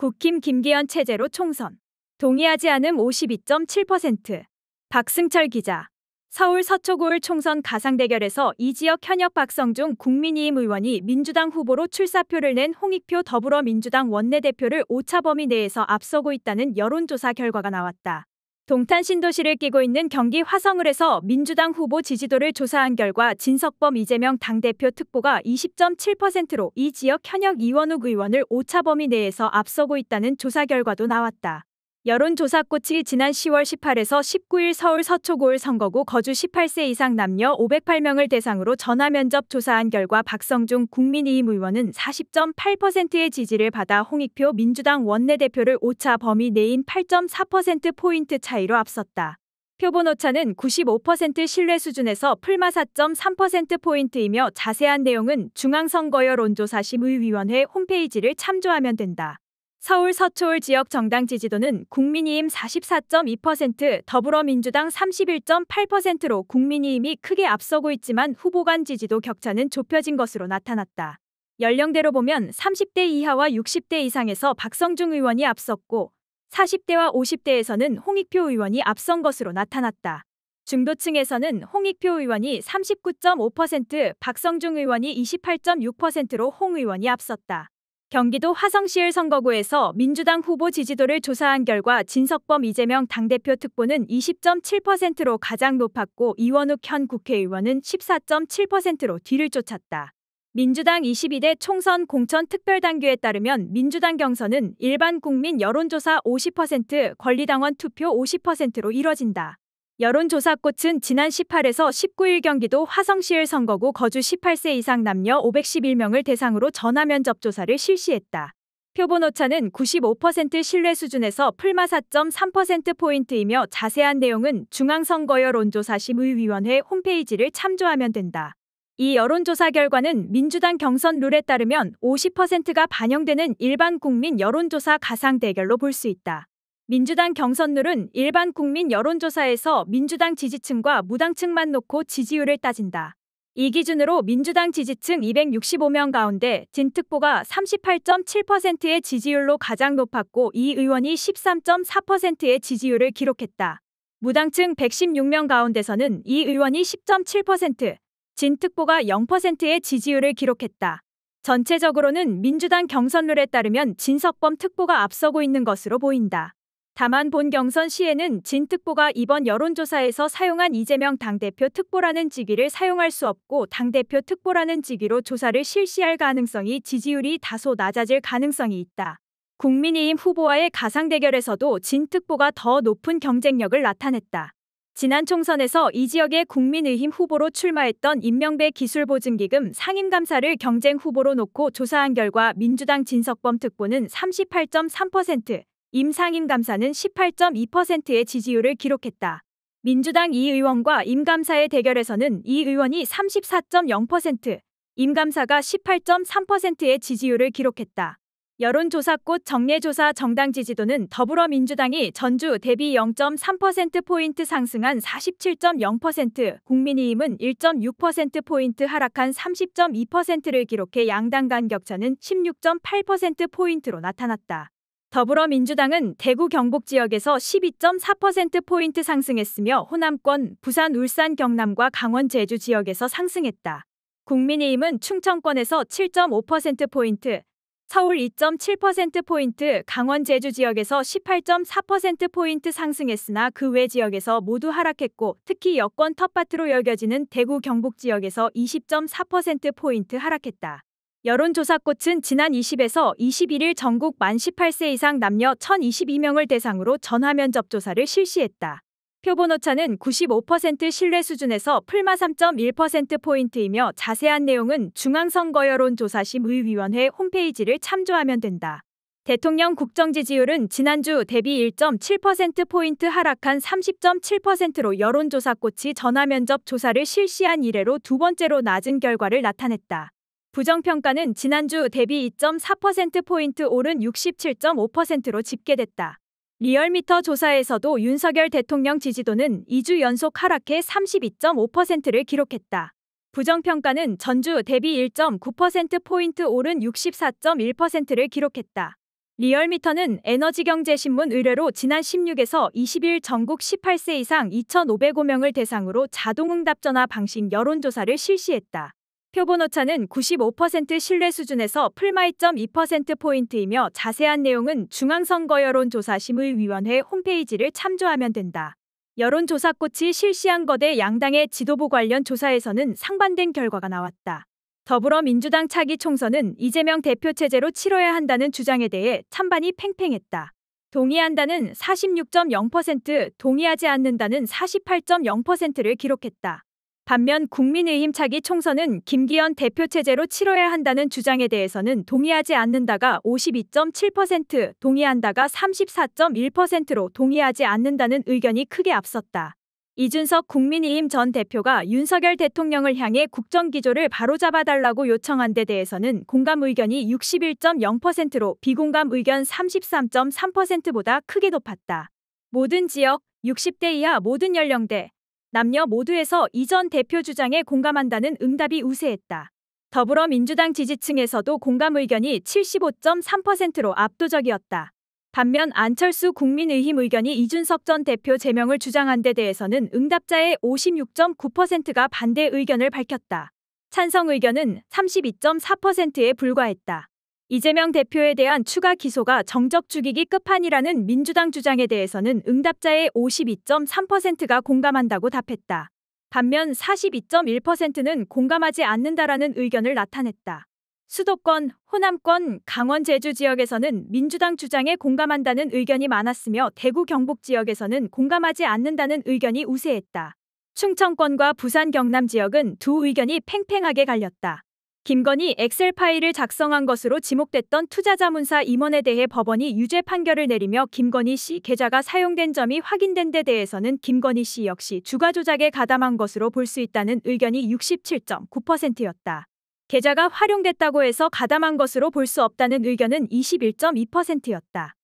국힘 김기현 체제로 총선. 동의하지 않음 52.7%. 박승철 기자. 서울 서초구을 총선 가상대결에서 이 지역 현역 박성중 국민의힘 의원이 민주당 후보로 출사표를 낸 홍익표 더불어민주당 원내대표를 오차 범위 내에서 앞서고 있다는 여론조사 결과가 나왔다. 동탄 신도시를 끼고 있는 경기 화성을에서 민주당 후보 지지도를 조사한 결과 진석범 이재명 당대표 특보가 20.7%로 이 지역 현역 이원욱 의원을 오차 범위 내에서 앞서고 있다는 조사 결과도 나왔다. 여론조사꽃이 지난 10월 18에서 19일 서울 서초구을 선거구 거주 18세 이상 남녀 508명을 대상으로 전화면접 조사한 결과 박성중 국민의힘 의원은 40.8%의 지지를 받아 홍익표 민주당 원내대표를 오차 범위 내인 8.4%포인트 차이로 앞섰다. 표본 오차는 95% 신뢰 수준에서 풀마 4.3%포인트이며 자세한 내용은 중앙선거여론조사심의위원회 홈페이지를 참조하면 된다. 서울 서초울 지역 정당 지지도는 국민의힘 44.2%, 더불어민주당 31.8%로 국민의힘이 크게 앞서고 있지만 후보 간 지지도 격차는 좁혀진 것으로 나타났다. 연령대로 보면 30대 이하와 60대 이상에서 박성중 의원이 앞섰고 40대와 50대에서는 홍익표 의원이 앞선 것으로 나타났다. 중도층에서는 홍익표 의원이 39.5%, 박성중 의원이 28.6%로 홍 의원이 앞섰다. 경기도 화성시을 선거구에서 민주당 후보 지지도를 조사한 결과 진석범 이재명 당대표 특보는 20.7%로 가장 높았고 이원욱 현 국회의원은 14.7%로 뒤를 쫓았다. 민주당 22대 총선 공천 특별당규에 따르면 민주당 경선은 일반 국민 여론조사 50%, 권리당원 투표 50%로 이뤄진다. 여론조사꽃은 지난 18에서 19일 경기도 화성시을 선거구 거주 18세 이상 남녀 511명을 대상으로 전화면접 조사를 실시했다. 표본 오차는 95% 신뢰 수준에서 풀마 4.3%포인트이며 자세한 내용은 중앙선거여론조사심의위원회 홈페이지를 참조하면 된다. 이 여론조사 결과는 민주당 경선 룰에 따르면 50%가 반영되는 일반 국민 여론조사 가상 대결로 볼 수 있다. 민주당 경선룰은 일반 국민 여론조사에서 민주당 지지층과 무당층만 놓고 지지율을 따진다. 이 기준으로 민주당 지지층 265명 가운데 진 특보가 38.7%의 지지율로 가장 높았고 이 의원이 13.4%의 지지율을 기록했다. 무당층 116명 가운데서는 이 의원이 10.7%, 진 특보가 0%의 지지율을 기록했다. 전체적으로는 민주당 경선룰에 따르면 진석범 특보가 앞서고 있는 것으로 보인다. 다만 본 경선 시에는 진 특보가 이번 여론조사에서 사용한 이재명 당대표 특보라는 직위를 사용할 수 없고 당대표 특보라는 직위로 조사를 실시할 가능성이 지지율이 다소 낮아질 가능성이 있다. 국민의힘 후보와의 가상 대결에서도 진 특보가 더 높은 경쟁력을 나타냈다. 지난 총선에서 이 지역의 국민의힘 후보로 출마했던 임명배 기술보증기금 상임감사를 경쟁 후보로 놓고 조사한 결과 민주당 진석범 특보는 38.3%, 임 상임감사는 18.2%의 지지율을 기록했다. 민주당 이 의원과 임 감사의 대결에서는 이 의원이 34.0%, 임 감사가 18.3%의 지지율을 기록했다. 여론조사꽃 정례조사 정당 지지도는 더불어민주당이 전주 대비 0.3%포인트 상승한 47.0%, 국민의힘은 1.6%포인트 하락한 30.2%를 기록해 양당 간 격차는 16.8%포인트로 나타났다. 더불어민주당은 대구 경북 지역에서 12.4%포인트 상승했으며 호남권, 부산, 울산, 경남과 강원, 제주 지역에서 상승했다. 국민의힘은 충청권에서 7.5%포인트, 서울 2.7%포인트, 강원, 제주 지역에서 18.4%포인트 상승했으나 그 외 지역에서 모두 하락했고 특히 여권 텃밭으로 여겨지는 대구 경북 지역에서 20.4%포인트 하락했다. 여론조사꽃은 지난 20에서 21일 전국 만 18세 이상 남녀 1022명을 대상으로 전화면접 조사를 실시했다. 표본 오차는 95% 신뢰 수준에서 풀마 3.1%포인트이며 자세한 내용은 중앙선거여론조사심의위원회 홈페이지를 참조하면 된다. 대통령 국정지지율은 지난주 대비 1.7%포인트 하락한 30.7%로 여론조사꽃이 전화면접 조사를 실시한 이래로 두 번째로 낮은 결과를 나타냈다. 부정평가는 지난주 대비 2.4%포인트 오른 67.5%로 집계됐다. 리얼미터 조사에서도 윤석열 대통령 지지도는 2주 연속 하락해 32.5%를 기록했다. 부정평가는 전주 대비 1.9%포인트 오른 64.1%를 기록했다. 리얼미터는 에너지경제신문 의뢰로 지난 16에서 20일 전국 18세 이상 2,505명을 대상으로 자동응답전화 방식 여론조사를 실시했다. 표본오차는 95% 신뢰 수준에서 +2%포인트이며 자세한 내용은 중앙선거여론조사심의위원회 홈페이지를 참조하면 된다. 여론조사꽃이 실시한 거대 양당의 지도부 관련 조사에서는 상반된 결과가 나왔다. 더불어민주당 차기 총선은 이재명 대표 체제로 치러야 한다는 주장에 대해 찬반이 팽팽했다. 동의한다는 46.0%, 동의하지 않는다는 48.0%를 기록했다. 반면 국민의힘 차기 총선은 김기현 대표 체제로 치러야 한다는 주장에 대해서는 동의하지 않는다가 52.7%, 동의한다가 34.1%로 동의하지 않는다는 의견이 크게 앞섰다. 이준석 국민의힘 전 대표가 윤석열 대통령을 향해 국정기조를 바로잡아달라고 요청한 데 대해서는 공감 의견이 61.0%로 비공감 의견 33.3%보다 크게 높았다. 모든 지역, 60대 이하 모든 연령대, 남녀 모두에서 이 전 대표 주장에 공감한다는 응답이 우세했다. 더불어민주당 지지층에서도 공감 의견이 75.3%로 압도적이었다. 반면 안철수 국민의힘 의견이 이준석 전 대표 제명을 주장한 데 대해서는 응답자의 56.9%가 반대 의견을 밝혔다. 찬성 의견은 32.4%에 불과했다. 이재명 대표에 대한 추가 기소가 정적 죽이기 끝판이라는 민주당 주장에 대해서는 응답자의 52.3%가 공감한다고 답했다. 반면 42.1%는 공감하지 않는다라는 의견을 나타냈다. 수도권, 호남권, 강원 제주 지역에서는 민주당 주장에 공감한다는 의견이 많았으며 대구 경북 지역에서는 공감하지 않는다는 의견이 우세했다. 충청권과 부산 경남 지역은 두 의견이 팽팽하게 갈렸다. 김건희 엑셀 파일을 작성한 것으로 지목됐던 투자자문사 임원에 대해 법원이 유죄 판결을 내리며 김건희 씨 계좌가 사용된 점이 확인된 데 대해서는 김건희 씨 역시 주가 조작에 가담한 것으로 볼 수 있다는 의견이 67.9%였다. 계좌가 활용됐다고 해서 가담한 것으로 볼 수 없다는 의견은 21.2%였다.